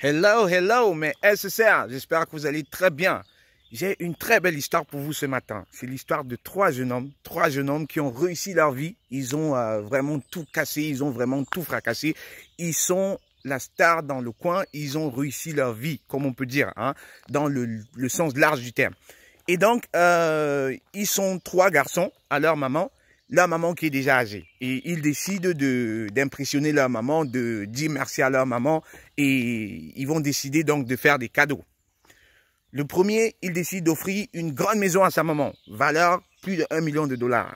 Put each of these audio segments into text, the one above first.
Hello, hello, mes SSR, j'espère que vous allez très bien. J'ai une très belle histoire pour vous ce matin. C'est l'histoire de trois jeunes hommes qui ont réussi leur vie. Ils ont vraiment tout cassé, ils ont vraiment tout fracassé. Ils sont la star dans le coin, ils ont réussi leur vie, comme on peut dire, hein, dans le sens large du terme. Et donc, ils sont trois garçons à leur maman qui est déjà âgée. Et ils décident d'impressionner leur maman, de dire merci à leur maman et ils vont décider donc de faire des cadeaux. Le premier, il décide d'offrir une grande maison à sa maman, valeur plus de 1 million de dollars.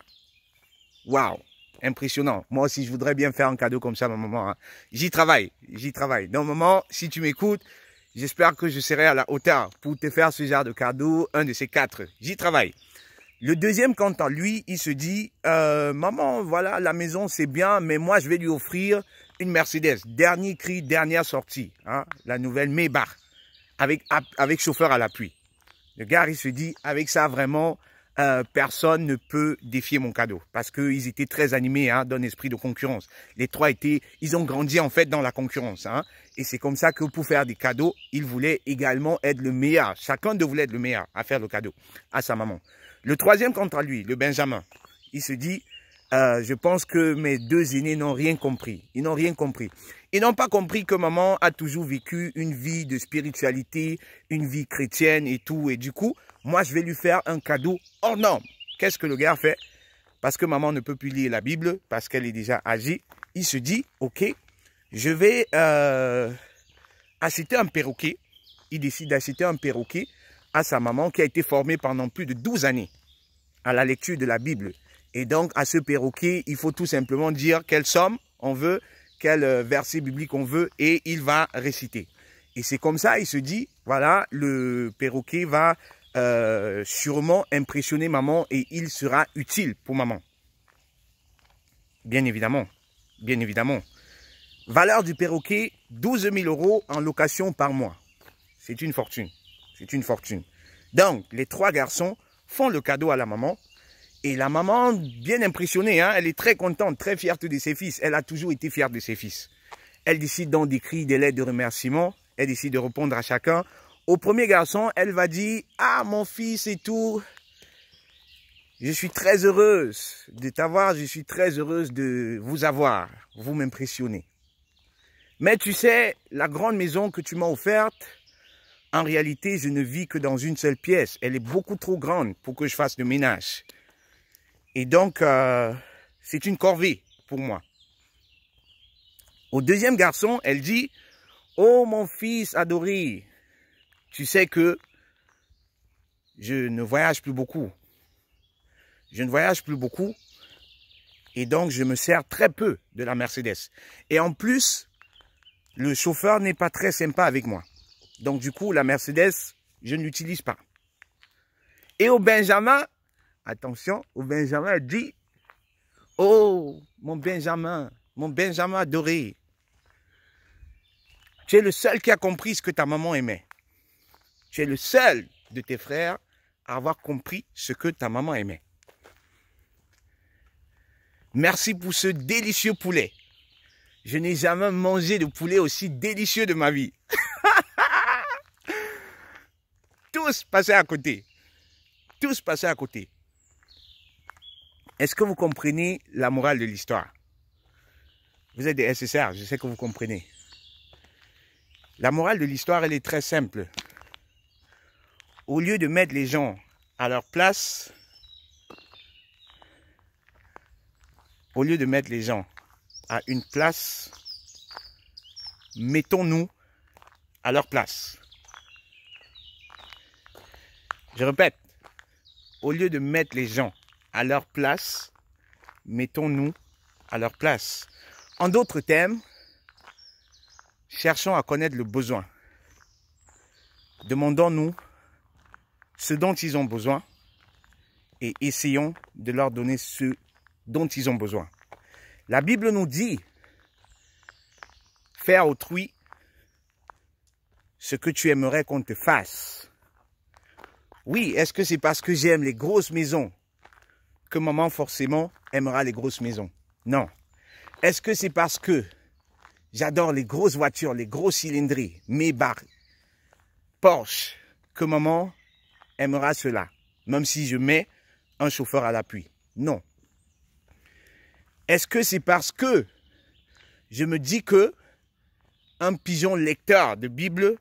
Waouh, impressionnant. Moi aussi, je voudrais bien faire un cadeau comme ça à ma maman. Hein. J'y travaille. Donc maman, si tu m'écoutes, j'espère que je serai à la hauteur pour te faire ce genre de cadeau, un de ces quatre. J'y travaille. Le deuxième, quant à lui, il se dit, maman, voilà, la maison c'est bien, mais moi je vais lui offrir une Mercedes. Dernier cri, dernière sortie, hein, la nouvelle Maybach, avec chauffeur à l'appui. Le gars, il se dit, avec ça vraiment, personne ne peut défier mon cadeau. Parce qu'ils étaient très animés hein, d'un esprit de concurrence. Les trois ils ont grandi en fait dans la concurrence. Hein, et c'est comme ça que pour faire des cadeaux, ils voulaient également être le meilleur. Chacun de voulait être le meilleur à faire le cadeau à sa maman. Le troisième, contre lui, le Benjamin, il se dit, je pense que mes deux aînés n'ont rien compris. Ils n'ont rien compris. Ils n'ont pas compris que maman a toujours vécu une vie de spiritualité, une vie chrétienne et tout. Et du coup, moi, je vais lui faire un cadeau hors norme. Qu'est-ce que le gars fait? Parce que maman ne peut plus lire la Bible, parce qu'elle est déjà âgée. Il se dit, ok, je vais acheter un perroquet. Il décide d'acheter un perroquet à sa maman qui a été formée pendant plus de 12 années à la lecture de la Bible. Et donc, à ce perroquet, il faut tout simplement dire quelle somme on veut, quel verset biblique on veut, et il va réciter. Et c'est comme ça, il se dit, voilà, le perroquet va sûrement impressionner maman et il sera utile pour maman. Bien évidemment, bien évidemment. Valeur du perroquet, 12 000 € en location par mois. C'est une fortune. C'est une fortune. Donc, les trois garçons font le cadeau à la maman. Et la maman, bien impressionnée, hein, elle est très contente, très fière de ses fils. Elle a toujours été fière de ses fils. Elle décide donc d'écrire des lettres de remerciement. Elle décide de répondre à chacun. Au premier garçon, elle va dire « Ah, mon fils et tout, je suis très heureuse de t'avoir, je suis très heureuse de vous avoir. Vous m'impressionnez. Mais tu sais, la grande maison que tu m'as offerte, en réalité, je ne vis que dans une seule pièce. Elle est beaucoup trop grande pour que je fasse le ménage. Et donc, c'est une corvée pour moi. » Au deuxième garçon, elle dit, « Oh, mon fils adoré, tu sais que je ne voyage plus beaucoup. Je ne voyage plus beaucoup. Et donc, je me sers très peu de la Mercedes. Et en plus, le chauffeur n'est pas très sympa avec moi. Donc, du coup, la Mercedes, je ne l'utilise pas. » Et au Benjamin, attention, au Benjamin, elle dit, « Oh, mon Benjamin adoré, tu es le seul qui a compris ce que ta maman aimait. Tu es le seul de tes frères à avoir compris ce que ta maman aimait. Merci pour ce délicieux poulet. Je n'ai jamais mangé de poulet aussi délicieux de ma vie. » Tous passés à côté. Tous passés à côté. Est-ce que vous comprenez la morale de l'histoire? Vous êtes des SSR, je sais que vous comprenez. La morale de l'histoire, elle est très simple. Au lieu de mettre les gens à leur place, au lieu de mettre les gens à une place, mettons-nous à leur place. Je répète, au lieu de mettre les gens à leur place, mettons-nous à leur place. En d'autres termes, cherchons à connaître le besoin. Demandons-nous ce dont ils ont besoin et essayons de leur donner ce dont ils ont besoin. La Bible nous dit, faire autrui ce que tu aimerais qu'on te fasse. Oui, est-ce que c'est parce que j'aime les grosses maisons que maman forcément aimera les grosses maisons? Non. Est-ce que c'est parce que J'adore les grosses voitures, les gros cylindrés, Maybach, Porsche, que maman aimera cela, même si je mets un chauffeur à l'appui. Non. Est-ce que c'est parce que je me dis que un pigeon lecteur de Bible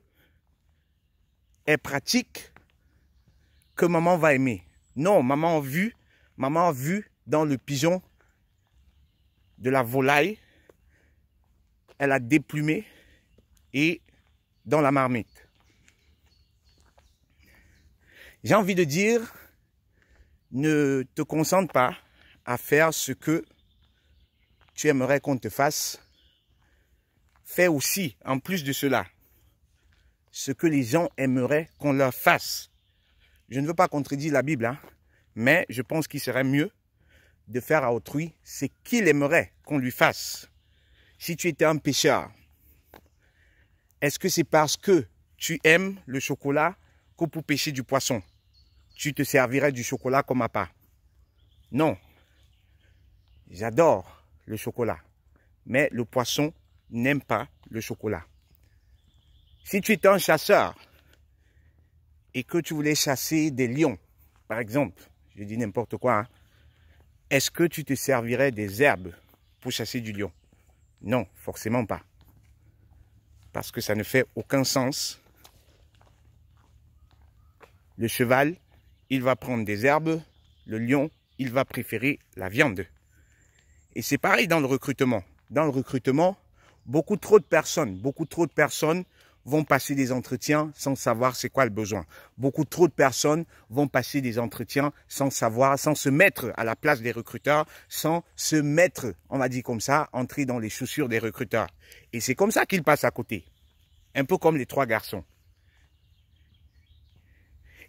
est pratique que maman va aimer? Non, maman a vu dans le pigeon de la volaille, elle a déplumé et dans la marmite. J'ai envie de dire, ne te concentre pas à faire ce que tu aimerais qu'on te fasse. Fais aussi, en plus de cela, ce que les gens aimeraient qu'on leur fasse. Je ne veux pas contredire la Bible, hein, mais je pense qu'il serait mieux de faire à autrui ce qu'il aimerait qu'on lui fasse. Si tu étais un pêcheur, est-ce que c'est parce que tu aimes le chocolat que pour pêcher du poisson, tu te servirais du chocolat comme appât? Non. J'adore le chocolat, mais le poisson n'aime pas le chocolat. Si tu étais un chasseur et que tu voulais chasser des lions, par exemple, je dis n'importe quoi, hein, est-ce que tu te servirais des herbes pour chasser du lion? Non, forcément pas. Parce que ça ne fait aucun sens. Le cheval, il va prendre des herbes. Le lion, il va préférer la viande. Et c'est pareil dans le recrutement. Dans le recrutement, beaucoup trop de personnes vont passer des entretiens sans savoir c'est quoi le besoin. Beaucoup trop de personnes vont passer des entretiens sans savoir, sans se mettre à la place des recruteurs, sans se mettre, on va dire comme ça, entrer dans les chaussures des recruteurs. Et c'est comme ça qu'ils passent à côté. Un peu comme les 3 garçons.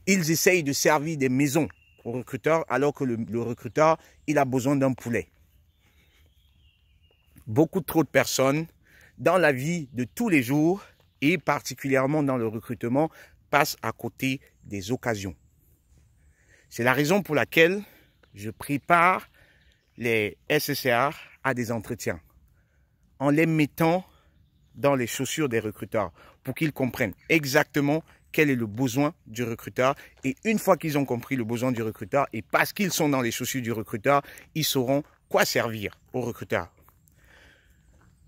Ils essayent de servir des maisons au recruteur alors que le recruteur, il a besoin d'un poulet. Beaucoup trop de personnes dans la vie de tous les jours et particulièrement dans le recrutement, passe à côté des occasions. C'est la raison pour laquelle je prépare les SSR à des entretiens, en les mettant dans les chaussures des recruteurs, pour qu'ils comprennent exactement quel est le besoin du recruteur. Et une fois qu'ils ont compris le besoin du recruteur, et parce qu'ils sont dans les chaussures du recruteur, ils sauront quoi servir au recruteur.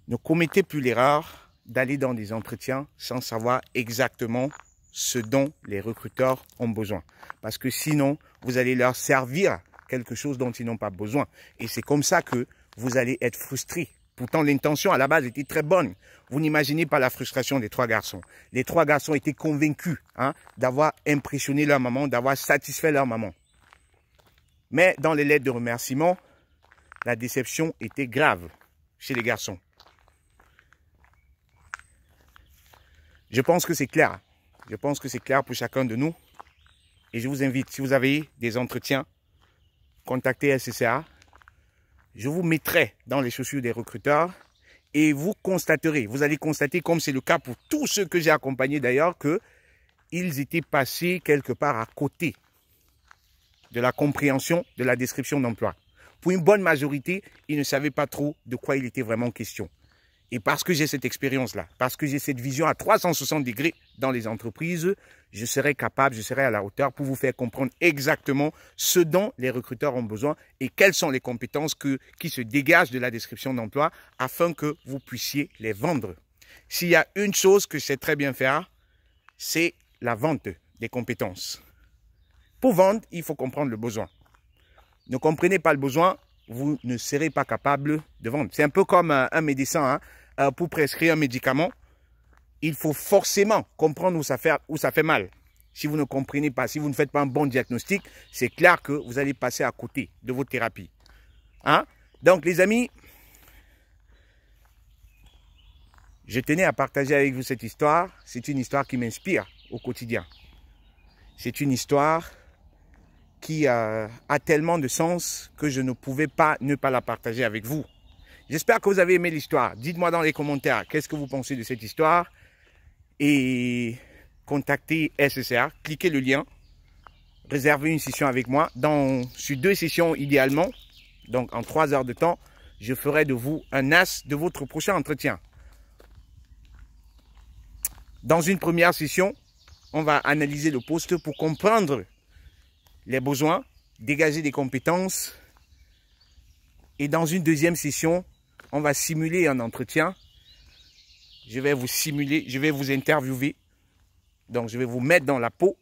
Ne commettez plus l'erreur d'aller dans des entretiens sans savoir exactement ce dont les recruteurs ont besoin. Parce que sinon, vous allez leur servir quelque chose dont ils n'ont pas besoin. Et c'est comme ça que vous allez être frustrés. Pourtant, l'intention à la base était très bonne. Vous n'imaginez pas la frustration des 3 garçons. Les 3 garçons étaient convaincus d'avoir impressionné leur maman, d'avoir satisfait leur maman. Mais dans les lettres de remerciement, la déception était grave chez les garçons. Je pense que c'est clair. Je pense que c'est clair pour chacun de nous. Et je vous invite, si vous avez des entretiens, contactez SCCA. Je vous mettrai dans les chaussures des recruteurs et vous constaterez, vous allez constater, comme c'est le cas pour tous ceux que j'ai accompagnés d'ailleurs, qu'ils étaient passés quelque part à côté de la compréhension de la description d'emploi. Pour une bonne majorité, ils ne savaient pas trop de quoi il était vraiment question. Et parce que j'ai cette expérience-là, parce que j'ai cette vision à 360 degrés dans les entreprises, je serai capable, je serai à la hauteur pour vous faire comprendre exactement ce dont les recruteurs ont besoin et quelles sont les compétences qui se dégagent de la description d'emploi afin que vous puissiez les vendre. S'il y a une chose que je sais très bien faire, c'est la vente des compétences. Pour vendre, il faut comprendre le besoin. Ne comprenez pas le besoin, vous ne serez pas capable de vendre. C'est un peu comme un médecin, pour prescrire un médicament, il faut forcément comprendre où ça fait mal. Si vous ne comprenez pas, si vous ne faites pas un bon diagnostic, c'est clair que vous allez passer à côté de votre thérapie. Donc les amis, je tenais à partager avec vous cette histoire. C'est une histoire qui m'inspire au quotidien. C'est une histoire qui a tellement de sens que je ne pouvais pas ne pas la partager avec vous. J'espère que vous avez aimé l'histoire. Dites-moi dans les commentaires qu'est-ce que vous pensez de cette histoire. Et contactez SCCA, cliquez le lien, réservez une session avec moi. Sur 2 sessions idéalement, donc en 3 heures de temps, je ferai de vous un as de votre prochain entretien. Dans une première session, on va analyser le poste pour comprendre les besoins, dégager des compétences. Et dans une deuxième session, on va simuler un entretien. Je vais vous simuler, je vais vous interviewer. Donc, je vais vous mettre dans la peau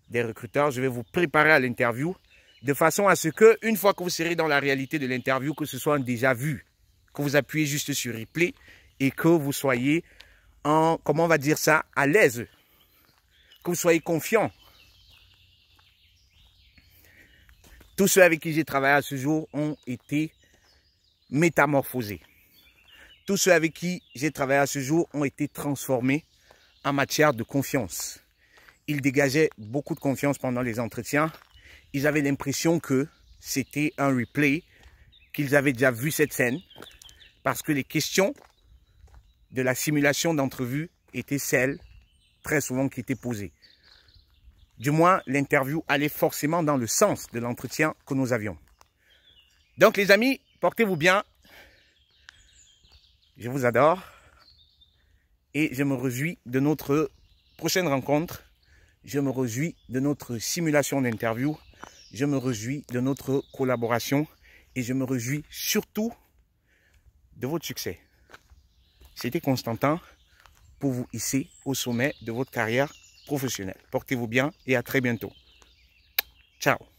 des recruteurs. Je vais vous préparer à l'interview de façon à ce que, une fois que vous serez dans la réalité de l'interview, que ce soit un déjà vu, que vous appuyez juste sur replay et que vous soyez en, comment on va dire ça, à l'aise, que vous soyez confiant. Tous ceux avec qui j'ai travaillé à ce jour ont été métamorphosés. Tous ceux avec qui j'ai travaillé à ce jour ont été transformés en matière de confiance. Ils dégageaient beaucoup de confiance pendant les entretiens. Ils avaient l'impression que c'était un replay, qu'ils avaient déjà vu cette scène, parce que les questions de la simulation d'entrevue étaient celles, très souvent, qui étaient posées. Du moins, l'interview allait forcément dans le sens de l'entretien que nous avions. Donc, les amis, portez-vous bien. Je vous adore. Et je me réjouis de notre prochaine rencontre. Je me réjouis de notre simulation d'interview. Je me réjouis de notre collaboration. Et je me réjouis surtout de votre succès. C'était Constantin pour vous hisser au sommet de votre carrière professionnelle. Portez-vous bien et à très bientôt. Ciao.